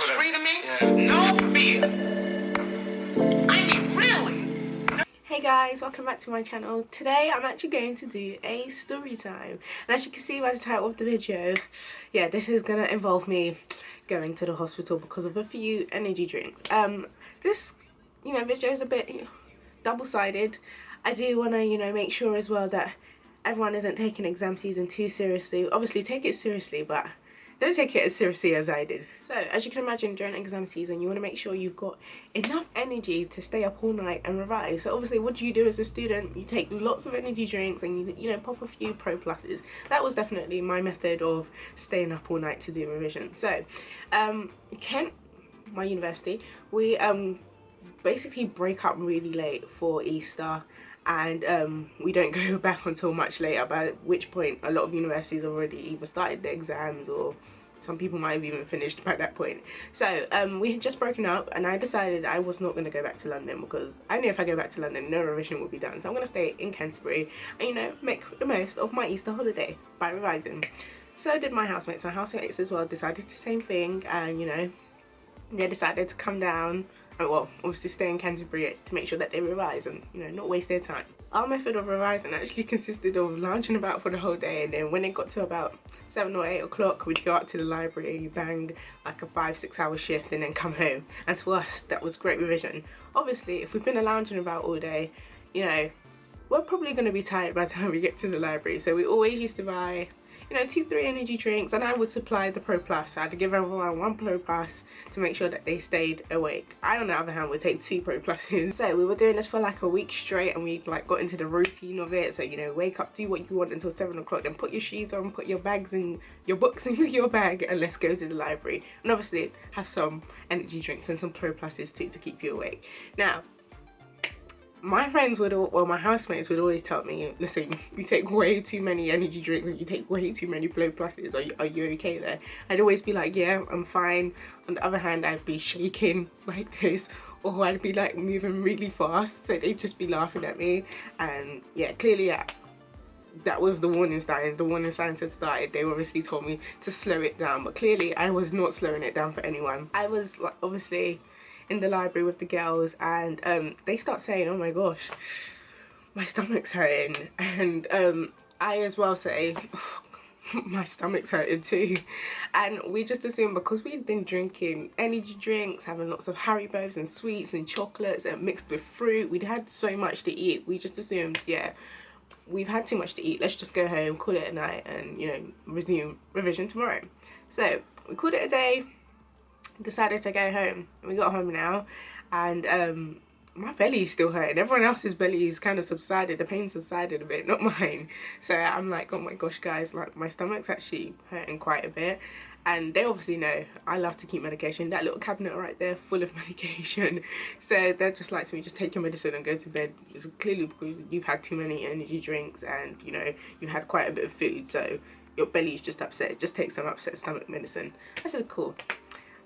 street of me? Yeah. No fear. I mean, really? Hey guys, welcome back to my channel. Today I'm actually going to do a story time, and as you can see by the title of the video, yeah, this is gonna involve me going to the hospital because of a few energy drinks. This video is a bit double-sided. I do want to make sure as well that everyone isn't taking exam season too seriously. Obviously take it seriously, but don't take it as seriously as I did. So as you can imagine, during exam season you want to make sure you've got enough energy to stay up all night and revise. So obviously what do you do as a student? You take lots of energy drinks and you pop a few Pro Pluses. That was definitely my method of staying up all night to do revision. So Kent, my university, we basically break up really late for Easter, and we don't go back until much later, by which point a lot of universities already either started the exams or some people might have even finished by that point. So we had just broken up, and I decided I was not going to go back to London because I knew if I go back to London no revision would be done. So I'm going to stay in Canterbury and make the most of my Easter holiday by revising. So did my housemates. My housemates as well decided the same thing, and they decided to come down, well, obviously stay in Canterbury to make sure that they revise and not waste their time. Our method of revising actually consisted of lounging about for the whole day, and then when it got to about 7 or 8 o'clock we'd go up to the library, bang like a 5-6 hour shift, and then come home. And to us that was great revision. Obviously if we've been lounging about all day, we're probably going to be tired by the time we get to the library, so we always used to buy 2-3 energy drinks, and I would supply the Pro Plus. I had to give everyone 1 Pro Plus to make sure that they stayed awake. I, on the other hand, would take 2 Pro Pluses. So we were doing this for like a week straight, and we got into the routine of it. So wake up, do what you want until 7 o'clock, then put your shoes on, put your bags and your books into your bag, and let's go to the library. And obviously have some energy drinks and some Pro Pluses too to keep you awake. Now, my friends would, my housemates would always tell me, listen, you take way too many energy drinks and you take way too many Pro Pluses. Are you okay there? I'd always be like, yeah, I'm fine. On the other hand, I'd be shaking like this, or I'd be like moving really fast, so they'd just be laughing at me. And yeah, clearly that was the warning signs. The warning signs had started. They obviously told me to slow it down, but clearly I was not slowing it down for anyone. I was like, obviously in the library with the girls, and they start saying, oh my gosh, my stomach's hurting, and I as well say, oh, my stomach's hurting too. And we just assumed, because we'd been drinking energy drinks, having lots of Haribos and sweets and chocolates and mixed with fruit, we'd had so much to eat, we just assumed, yeah, we've had too much to eat, let's just go home, call it a night, and resume revision tomorrow. So we called it a day, decided to go home. We got home now, and my belly's still hurting. Everyone else's belly's kind of subsided, the pain subsided a bit, not mine. So I'm like, oh my gosh guys, like my stomach's actually hurting quite a bit. And they obviously know I love to keep medication. That little cabinet right there full of medication. So they're just like to me, just take your medicine and go to bed. It's clearly because you've had too many energy drinks and you've had quite a bit of food, so your belly's just upset. Just take some upset stomach medicine. I said cool.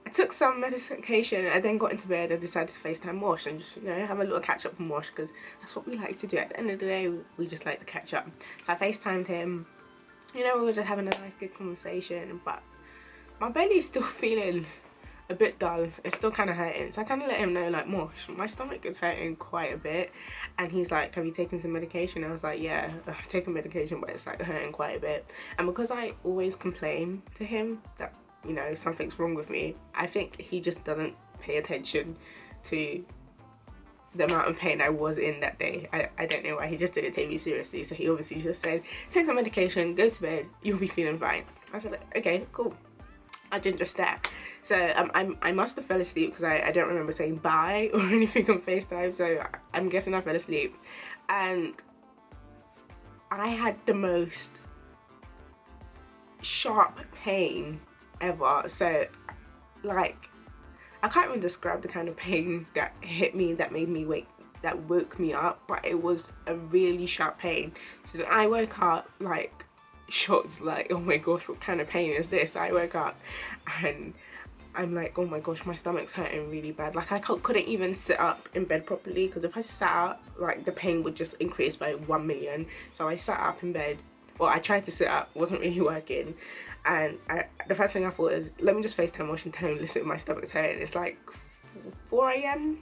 I took some medication, I then got into bed and decided to FaceTime Mosh and just have a little catch up with Mosh, because that's what we like to do. At the end of the day, we just like to catch up. So I FaceTimed him, we were just having a nice good conversation, but my belly's still feeling a bit dull. It's still kind of hurting, so I kind of let him know, like, Mosh, my stomach is hurting quite a bit. And he's like, have you taken some medication? I was like, yeah, I've taken medication, but it's like hurting quite a bit. And because I always complain to him that something's wrong with me, I think he just doesn't pay attention to the amount of pain I was in that day. I don't know why, he just didn't take me seriously. So he obviously just said, take some medication, go to bed, you'll be feeling fine. I said, okay, cool. I didn't just step. So I must have fell asleep, because I don't remember saying bye or anything on FaceTime, so I'm guessing I fell asleep. And I had the most sharp pain ever. So like, I can't even describe the kind of pain that hit me, that made me wake, that woke me up, but it was a really sharp pain. So then I woke up like shocked, like, oh my gosh, what kind of pain is this? I woke up and I'm like, oh my gosh, my stomach's hurting really bad. Like I couldn't even sit up in bed properly, because if I sat up, like the pain would just increase by 1 million. So I sat up in bed, well, I tried to sit up, wasn't really working, and the first thing I thought is, let me just FaceTime Wash and tell him, listen, my stomach's hurting. It's like 4 a.m.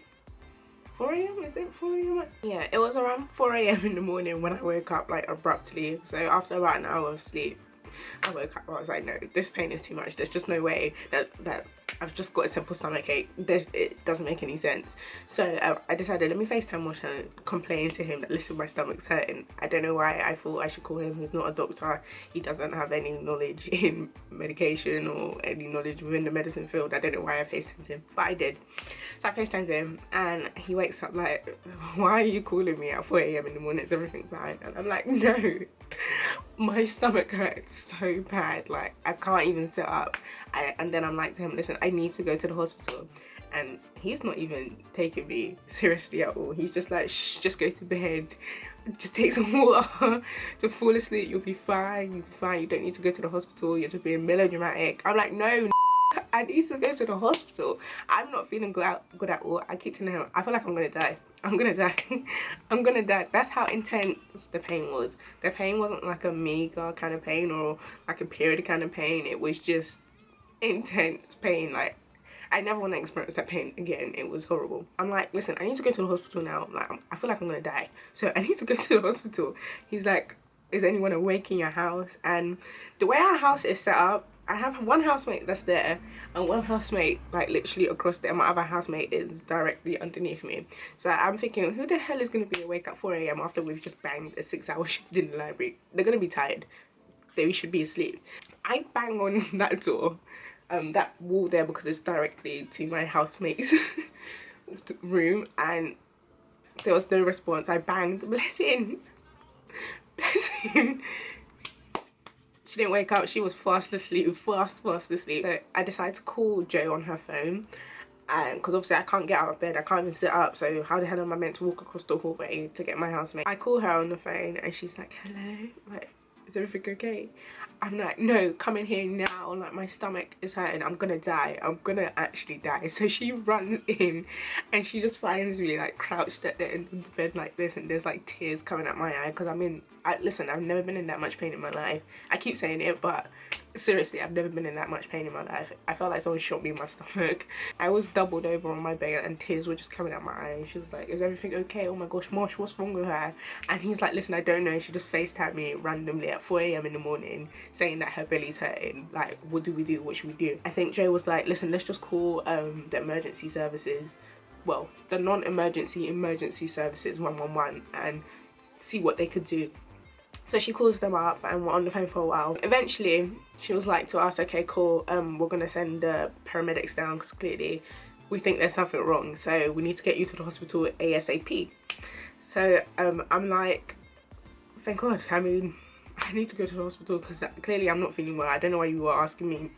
4 a.m. Is it 4 a.m? Yeah, it was around 4 a.m. in the morning when I woke up, like, abruptly. So after about an hour of sleep, I woke up. I was like, no, this pain is too much. There's just no way that I've just got a simple stomach ache. It doesn't make any sense. So I decided, let me FaceTime Wash and complain to him that, listen, my stomach's hurting. I don't know why I thought I should call him. He's not a doctor. He doesn't have any knowledge in medication or any knowledge within the medicine field. I don't know why I FaceTimed him, but I did. So I FaceTimed him and he wakes up like, why are you calling me at 4 a.m. in the morning? Is everything fine? And I'm like, no, my stomach hurts so bad. Like, I can't even sit up. And then I'm like to him, listen, I need to go to the hospital. And he's not even taking me seriously at all. He's just like, shh, just go to bed. Just take some water. Just fall asleep. You'll be fine. You'll be fine. You don't need to go to the hospital. You're just being melodramatic. I'm like, no, I need to go to the hospital. I'm not feeling good at all. I keep telling him, I feel like I'm gonna die. I'm gonna die. I'm gonna die. That's how intense the pain was. The pain wasn't like a mega kind of pain or like a period kind of pain. It was just intense pain. Like, I never want to experience that pain again. It was horrible. I'm like, listen, I need to go to the hospital now. Like, I feel like I'm gonna die, so I need to go to the hospital. He's like, is anyone awake in your house? And the way our house is set up, I have one housemate that's there and one housemate like literally across there. My other housemate is directly underneath me. So I'm thinking, who the hell is going to be awake at 4 a.m. after we've just banged a 6-hour shift in the library? They're going to be tired. They should be asleep. I bang on that door, that wall there, because it's directly to my housemate's room, and there was no response. I banged, blessing. She didn't wake up. She was fast asleep, fast asleep. So I decided to call Jo on her phone, and because obviously I can't get out of bed, I can't even sit up, so how the hell am I meant to walk across the hallway to get my housemate? I call her on the phone and she's like, hello, like, is everything okay? I'm like, no, come in here now, like, my stomach is hurting, I'm gonna die, I'm gonna actually die. So she runs in and she just finds me like crouched at the end of the bed like this, and there's like tears coming out my eye because listen, I've never been in that much pain in my life. I keep saying it, but seriously, I've never been in that much pain in my life. I felt like someone shot me in my stomach. I was doubled over on my bed and tears were just coming out my eyes. She was like, is everything okay? Oh my gosh, Mosh, what's wrong with her? And he's like, listen, I don't know. She just FaceTimed me randomly at 4 a.m. in the morning saying that her belly's hurting. Like, what do we do? What should we do? I think Jo was like, listen, let's just call the emergency services. Well, the non-emergency emergency services, 111, and see what they could do. So she calls them up and we're on the phone for a while. Eventually, she was like to us, okay, cool, we're gonna send the paramedics down because clearly we think there's something wrong. So we need to get you to the hospital ASAP. So I'm like, thank God. I mean, I need to go to the hospital because clearly I'm not feeling well. I don't know why you were asking me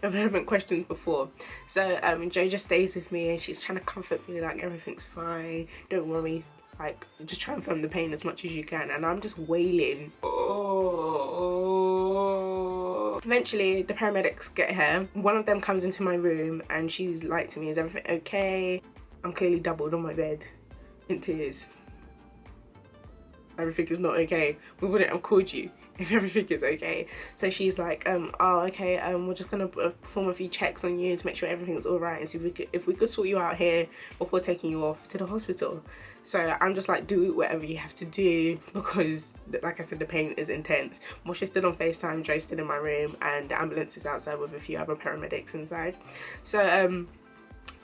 irrelevant questions before. So Jo just stays with me and she's trying to comfort me, like, everything's fine, don't worry. Like, just try and film the pain as much as you can, and I'm just wailing. Oh. Eventually, the paramedics get here. One of them comes into my room and she's like to me, is everything okay? I'm clearly doubled on my bed in tears. Everything is not okay. We wouldn't have called you if everything is okay. So she's like, oh, okay, we're just gonna perform a few checks on you to make sure everything's all right and see if we could sort you out here before taking you off to the hospital. So I'm just like, do whatever you have to do, because like I said, the pain is intense. Moshe stood on FaceTime, Jo stood in my room, and the ambulance is outside with a few other paramedics inside. So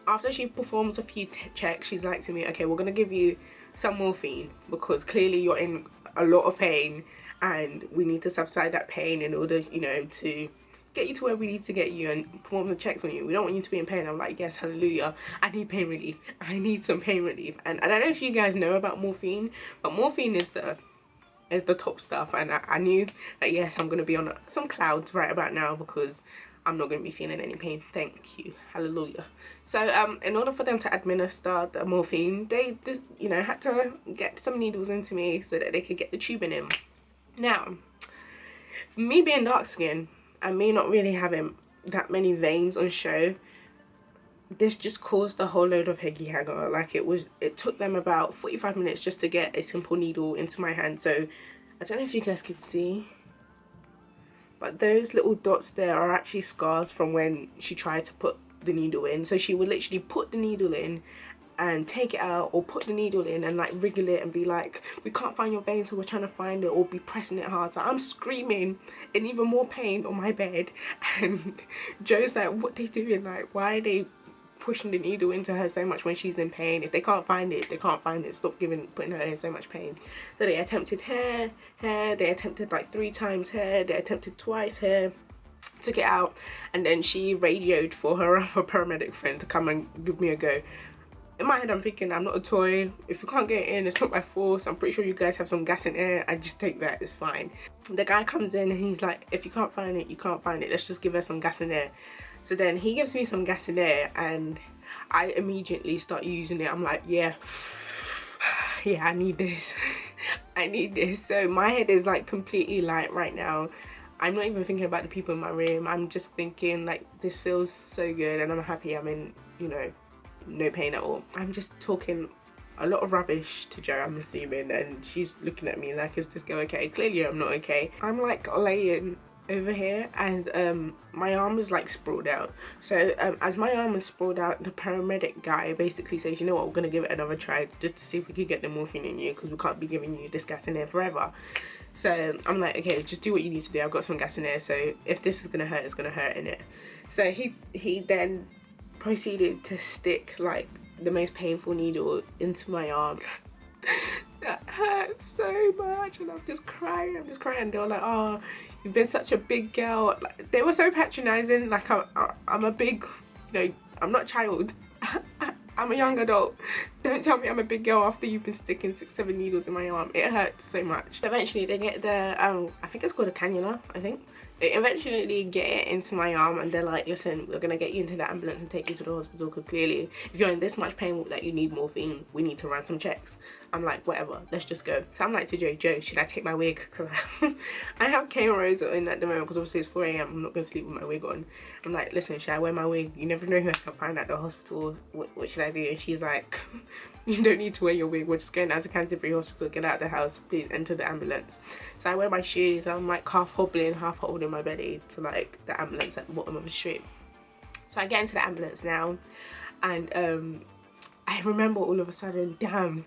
after she performs a few checks, she's like to me, okay, we're gonna give you some morphine because clearly you're in a lot of pain and we need to subside that pain in order, you know, to get you to where we need to get you and perform the checks on you. We don't want you to be in pain. I'm like, yes, hallelujah, I need pain relief. I need some pain relief. And I don't know if you guys know about morphine, but morphine is the top stuff. And I knew that, yes, I'm gonna be on some clouds right about now because I'm not going to be feeling any pain. Thank you, hallelujah. So in order for them to administer the morphine, they just, you know, had to get some needles into me so that they could get the tubing in. Now, me being dark skinned and me not really having that many veins on show, this just caused a whole load of heggy hagger. Like, it took them about 45 minutes just to get a simple needle into my hand. So I don't know if you guys could see. but those little dots there are actually scars from when she tried to put the needle in. So she would literally put the needle in and take it out, or put the needle in and like wriggle it and be like, we can't find your vein, so we're trying to find it, or be pressing it hard. So I'm screaming in even more pain on my bed, and Joe's like, what they doing? Like, why are they pushing the needle into her so much when she's in pain? If they can't find it, they can't find it. Stop putting her in so much pain. So they attempted hair, they attempted like 3 times hair, they attempted twice hair, took it out, and then she radioed for her other paramedic friend to come and give me a go. In my head I'm thinking, I'm not a toy. If you can't get in, it's not by force. I'm pretty sure you guys have some gas in air. I just take that, it's fine. The guy comes in and he's like, if you can't find it, you can't find it. Let's just give her some gas in air. So then he gives me some gas in air and I immediately start using it. I'm like, yeah, I need this. I need this. So my head is like completely light right now. I'm not even thinking about the people in my room. I'm just thinking like, this feels so good and I'm happy I'm in, you know, no pain at all. I'm just talking a lot of rubbish to Joe, I'm assuming, and she's looking at me like, is this girl okay? Clearly I'm not okay. I'm like laying over here and my arm is like sprawled out. So as my arm is sprawled out, the paramedic guy basically says, you know what, we're gonna give it another try just to see if we could get the morphine in you, because we can't be giving you this gas in there forever. So I'm like, okay, just do what you need to do. I've got some gas in there, so if this is gonna hurt, it's gonna hurt, innit? So he then proceeded to stick like the most painful needle into my arm. That hurt so much and I'm just crying. They were like, oh, you've been such a big girl. Like, they were so patronizing. Like I'm a big, you know, I'm not a child. I'm a young adult. Don't tell me I'm a big girl after you've been sticking 6-7 needles in my arm. It hurts so much. Eventually they get the I think it's called a cannula, I think. They eventually get it into my arm and they're like, listen, we're gonna get you into the ambulance and take you to the hospital, because clearly if you're in this much pain that you need morphine, we need to run some checks. I'm like, whatever, let's just go. So I'm like to Joe, should I take my wig? Because I have cornrows in at the moment, because obviously it's 4 AM, I'm not gonna sleep with my wig on. I'm like, listen, should I wear my wig? You never know who I can find at the hospital. What should I do? And she's like, you don't need to wear your wig, we're just going down to Canterbury Hospital, get out of the house, please enter the ambulance. So I wear my shoes, I'm like half hobbling, half holding my belly to like the ambulance at the bottom of the street. So I get into the ambulance now and I remember all of a sudden, damn,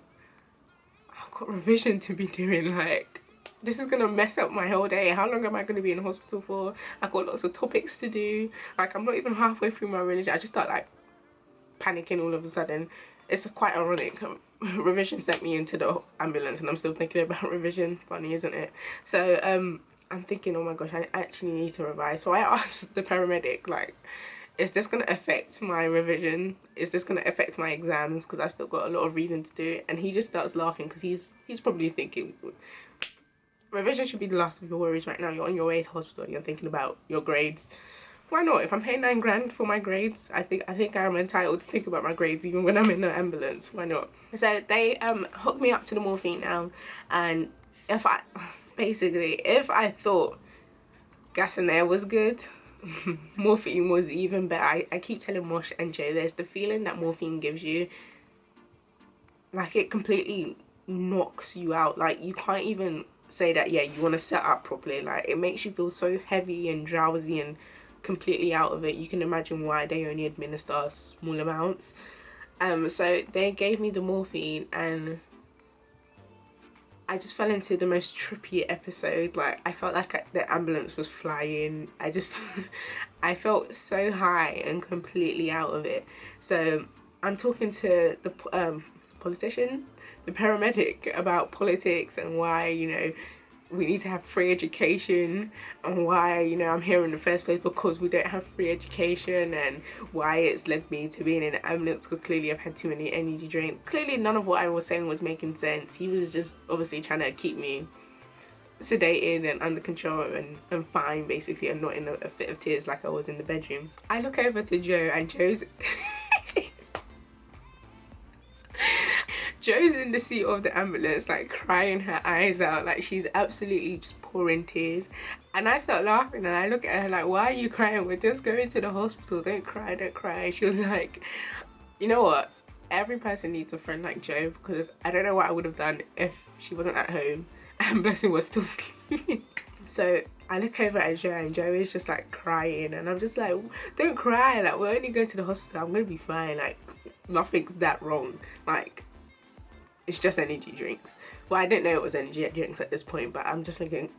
I've got revision to be doing. Like, this is gonna mess up my whole day. How long am I gonna be in hospital for? I've got lots of topics to do. Like, I'm not even halfway through my religion. I just start like panicking all of a sudden. It's quite ironic. Revision sent me into the ambulance and I'm still thinking about revision. Funny, isn't it? So I'm thinking, oh my gosh, I actually need to revise. So I asked the paramedic, like, is this going to affect my revision? Is this going to affect my exams? Because I've still got a lot of reading to do. And he just starts laughing because he's probably thinking, revision should be the last of your worries right now. You're on your way to hospital and you're thinking about your grades. Why not? If I'm paying $9 grand for my grades, I think I'm entitled to think about my grades even when I'm in the ambulance. Why not? So they hooked me up to the morphine now, and if I thought gas in there was good, morphine was even better. I keep telling Mosh and Joe, there's the feeling that morphine gives you, like, it completely knocks you out. Like, you can't even say that, yeah, you want to set up properly. Like, it makes you feel so heavy and drowsy and completely out of it. You can imagine why they only administer small amounts. So they gave me the morphine and I just fell into the most trippy episode. Like, I felt like the ambulance was flying. I felt so high and completely out of it. So I'm talking to the politician, the paramedic, about politics and why, you know, we need to have free education, and why, you know, I'm here in the first place because we don't have free education, and why it's led me to being in an ambulance because clearly I've had too many energy drinks. Clearly none of what I was saying was making sense. He was just obviously trying to keep me sedated and under control and fine, basically, and not in a fit of tears like I was in the bedroom. I look over to Joe and Joe's Joe's in the seat of the ambulance, like crying her eyes out, like she's absolutely just pouring tears. And I start laughing and I look at her like, why are you crying? We're just going to the hospital, don't cry, don't cry. She was like, you know what? Every person needs a friend like Joe, because I don't know what I would have done if she wasn't at home and Blessing was still sleeping. So I look over at Joe and Joe is just like crying, and I'm just like, don't cry, like we're only going to the hospital, I'm gonna be fine, like nothing's that wrong, like it's just energy drinks. Well, I didn't know it was energy drinks at this point, but I'm just thinking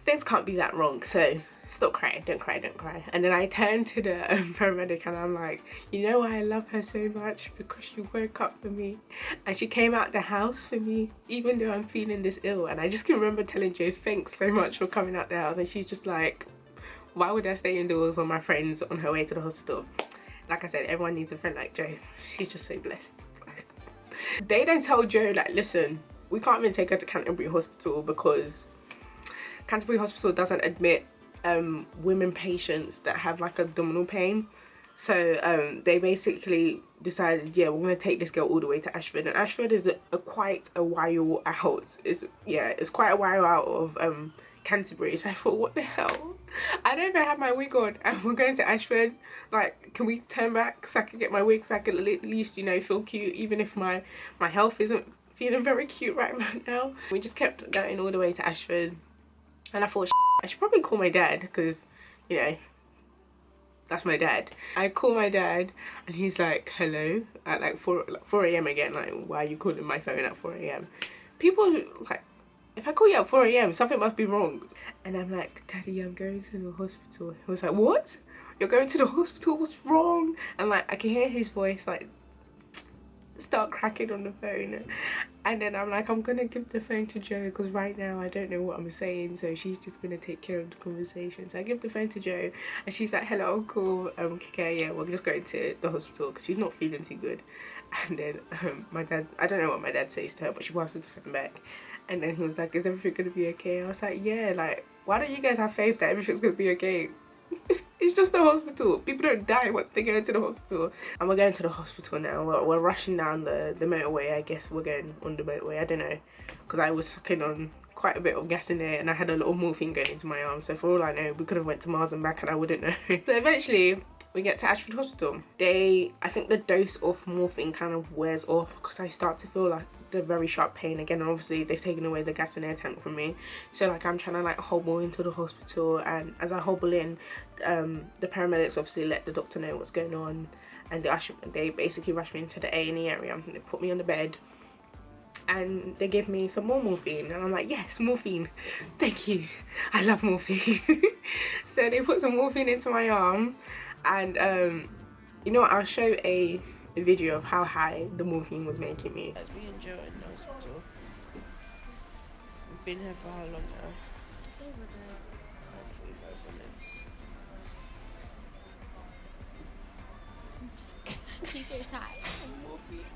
things can't be that wrong, so stop crying, don't cry, don't cry. And then I turned to the paramedic and I'm like, you know why I love her so much? Because she woke up for me and she came out the house for me even though I'm feeling this ill. And I just can remember telling Jo, thanks so much for coming out the house, and she's just like, why would I stay indoors when my friend's on her way to the hospital? Like I said, everyone needs a friend like Jo. She's just so blessed. They then told Jo, like, listen, we can't even take her to Canterbury Hospital because Canterbury Hospital doesn't admit women patients that have like abdominal pain. So they basically decided, yeah, we're gonna take this girl all the way to Ashford, and Ashford is quite a while out. It's quite a while out of Canterbury. So I thought, what the hell, I don't even have my wig on and we're going to Ashford. Like, can we turn back so I can get my wig, so I can at least, you know, feel cute, even if my health isn't feeling very cute right now. We just kept going all the way to Ashford, and I thought, I should probably call my dad because, you know, that's my dad. I call my dad and he's like, hello, at like 4 a.m. again. Like, why are you calling my phone at 4 a.m? People, like, if I call you at 4 a.m, something must be wrong. And I'm like, Daddy, I'm going to the hospital. He was like, what? You're going to the hospital? What's wrong? And like, I can hear his voice like start cracking on the phone, and then I'm like, I'm gonna give the phone to Jo because right now I don't know what I'm saying, so she's just gonna take care of the conversation. So I give the phone to Jo and she's like, hello uncle, okay, yeah, we're just going to the hospital because she's not feeling too good. And then my dad, I don't know what my dad says to her, but she passes the phone back, and then he was like, is everything gonna be okay? I was like, yeah, like, why don't you guys have faith that everything's gonna be okay? It's just a hospital. People don't die once they go into the hospital. And we're going to the hospital now. We're rushing down the motorway. I guess we're going on the motorway. I don't know, because I was sucking on quite a bit of gas in there and I had a little morphine going into my arm. So for all I know, we could have went to Mars and back and I wouldn't know. So eventually we get to Ashford Hospital. I think the dose of morphine kind of wears off because I start to feel like the very sharp pain again, and obviously they've taken away the gas and air tank from me, so like I'm trying to like hobble into the hospital, and as I hobble in, the paramedics obviously let the doctor know what's going on, and they basically rushed me into the A&E area. They put me on the bed and they gave me some more morphine, and I'm like, yes, morphine, thank you, I love morphine. So they put some morphine into my arm, and you know what, I'll show a video of how high the morphine was making me. As we and Joe in the hospital. We've been here for how long now? About 45 minutes. She gets high on morphine,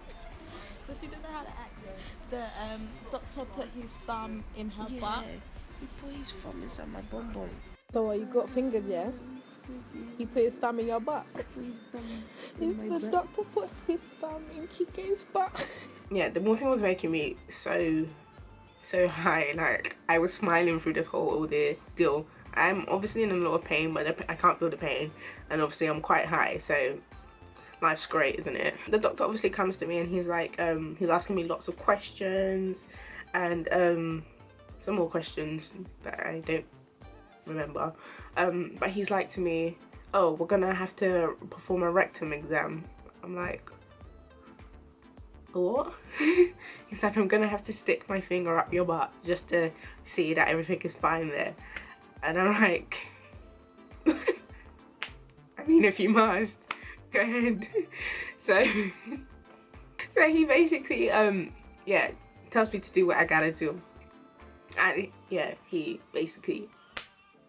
so she didn't know how to act. The doctor put his thumb in her butt. He put his thumb inside my bum bum. So what, you got fingered, yeah? He put his thumb in your butt. The doctor put his thumb in Kike's butt. Yeah, the morphine was making me so high. Like, I was smiling through this whole ordeal. I'm obviously in a lot of pain, but I can't feel the pain, and obviously I'm quite high, so life's great, isn't it? The doctor obviously comes to me and he's like, he's asking me lots of questions, and some more questions that I don't remember, but he's like to me, oh, we're gonna have to perform a rectum exam. I'm like, what? He's like, I'm gonna have to stick my finger up your butt just to see that everything is fine there. And I'm like, I mean, if you must, go ahead. So he basically yeah, tells me to do what I gotta do, and yeah, he basically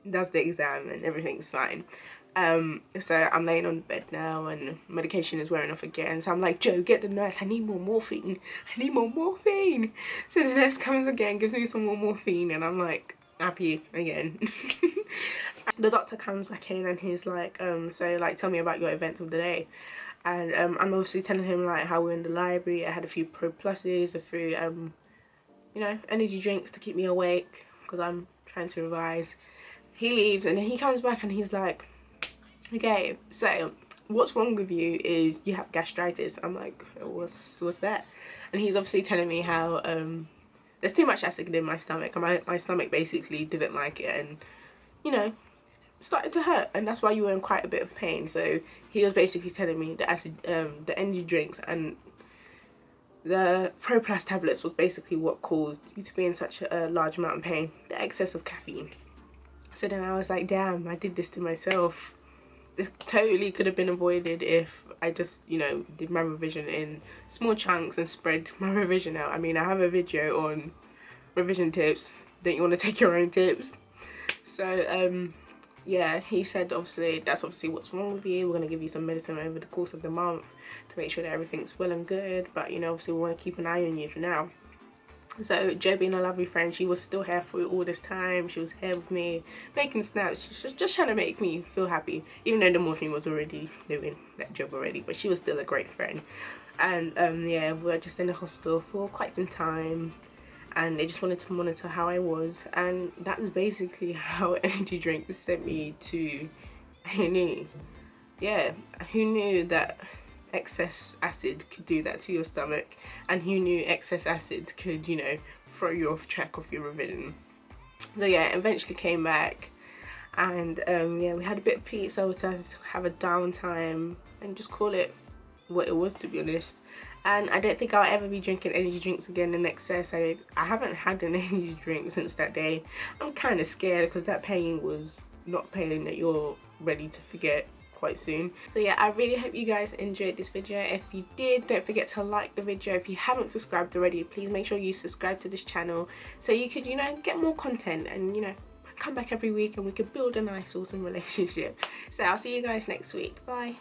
does the exam and everything's fine. So I'm laying on the bed now and medication is wearing off again, so I'm like, Joe, get the nurse, I need more morphine, I need more morphine. So the nurse comes again, gives me some more morphine, and I'm like happy again. The doctor comes back in and he's like, so like, tell me about your events of the day. And I'm obviously telling him like how we're in the library, I had a few Pro Pluses, a few you know, energy drinks to keep me awake because I'm trying to revise. He leaves and then he comes back and he's like, okay, so what's wrong with you is you have gastritis. I'm like, what's that? And he's obviously telling me how there's too much acid in my stomach, and my stomach basically didn't like it, and you know, started to hurt, and that's why you were in quite a bit of pain. So he was basically telling me the acid, the energy drinks and the Proplast tablets was basically what caused you to be in such a large amount of pain, the excess of caffeine. So then I was like, damn, I did this to myself. This totally could have been avoided if I just, you know, did my revision in small chunks and spread my revision out. I mean, I have a video on revision tips. Don't you want to take your own tips? So yeah, he said obviously that's obviously what's wrong with you. We're going to give you some medicine over the course of the month to make sure that everything's well and good, but you know, obviously we want to keep an eye on you for now. So Jo, being a lovely friend, she was still here for all this time. She was here with me, making snaps. She was just trying to make me feel happy, even though the morphine was already doing that job already, but she was still a great friend. And yeah, we were just in the hospital for quite some time, and they just wanted to monitor how I was, and that was basically how energy drink sent me to A&E. Yeah, who knew that excess acid could do that to your stomach, and who knew excess acid could, you know, throw you off track of your revision. So yeah, eventually came back, and yeah, we had a bit of peace. So to have a downtime and just call it what it was, to be honest. And I don't think I'll ever be drinking energy drinks again in excess. I haven't had an energy drink since that day. I'm kind of scared because that pain was not pain that you're ready to forget quite soon. So yeah, I really hope you guys enjoyed this video. If you did, don't forget to like the video. If you haven't subscribed already, please make sure you subscribe to this channel so you could, you know, get more content and, you know, come back every week and we could build a nice awesome relationship. So I'll see you guys next week. Bye.